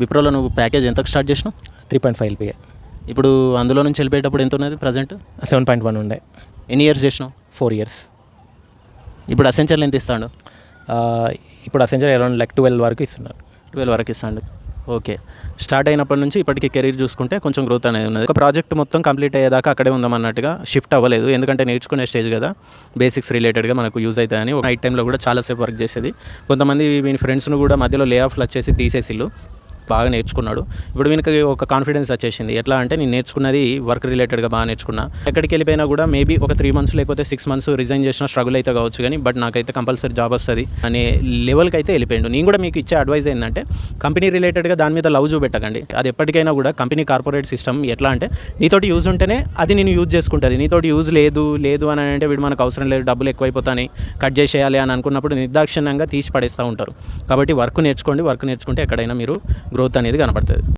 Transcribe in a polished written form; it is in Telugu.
విప్రోలో నువ్వు ప్యాకేజ్ ఎంతకు స్టార్ట్ చేసినావు? 3.5 LPA. ఇప్పుడు అందులో నుంచి వెళ్ళిపోయేటప్పుడు ఎంత ఉన్నది ప్రజెంట్? 7.1 ఉండే. ఎన్ని ఇయర్స్ చేసినావు? 4 years. ఇప్పుడు అసెంచర్లు ఎంత ఇస్తాడు? ఇప్పుడు అసెంచర్ అరౌండ్ like 12 వరకు ఇస్తున్నారు. 12 వరకు ఇస్తాడు. ఓకే. స్టార్ట్ అయినప్పటి నుంచి ఇప్పటికి కెరీర్ చూసుకుంటే కొంచెం గ్రోత్ అనేది ఉన్నది. ఒక ప్రాజెక్ట్ మొత్తం కంప్లీట్ అయ్యేదాకా అక్కడే ఉందామన్నట్టుగా షిఫ్ట్ అవ్వలేదు, ఎందుకంటే నేర్చుకునే స్టేజ్ కదా, బేసిక్స్ రిలేటెడ్గా మనకు యూజ్ అవుతాయని. నైట్ టైంలో కూడా చాలాసేపు వర్క్ చేసేది. కొంతమంది వీని ఫ్రెండ్స్ను కూడా మధ్యలో లే ఆఫ్లు వచ్చేసి తీసేసిళ్ళు. బాగా నేర్చుకున్నాడు. ఇప్పుడు వీనికి ఒక కాన్ఫిడెన్స్ వచ్చేసింది. ఎట్లా అంటే నేను నేర్చుకున్నది వర్క్ రిలేటెడ్గా బాగా నేర్చుకున్నా. ఎక్కడికి వెళ్ళిపోయినా కూడా మేబీ ఒక 3 months లేకపోతే 6 months రిజైన్ చేసిన స్ట్రగుల్ అయితే కావచ్చు, కానీ బట్ నాకైతే కంపల్సరీ జాబ్ వస్తుంది అనే లెవెల్కి అయితే వెళ్ళిపోయాడు. నేను కూడా మీకు ఇచ్చే అడ్వైజ్ ఏంటంటే కంపెనీ రిలేటెడ్గా దాని మీద లవ్ చూపెట్టకండి. అది ఎప్పటికైనా కూడా కంపెనీ కార్పొరేట్ సిస్టమ్ ఎట్లా అంటే నీతోటి యూజ్ ఉంటేనే అది నేను యూజ్ చేసుకుంటుంది. నీతోటి యూజ్ లేదు అని అంటే వీడు మనకు అవసరం లేదు, డబ్బులు ఎక్కువైపోతాయి, కట్ చేసేయాలి అని అనుకున్నప్పుడు నిర్దాక్షిణ్యంగా తీసి పడేస్తూ ఉంటారు. కాబట్టి వర్క్ నేర్చుకుంటే ఎక్కడైనా మీరు గ్రోత్ అనేది కనపడుతుంది.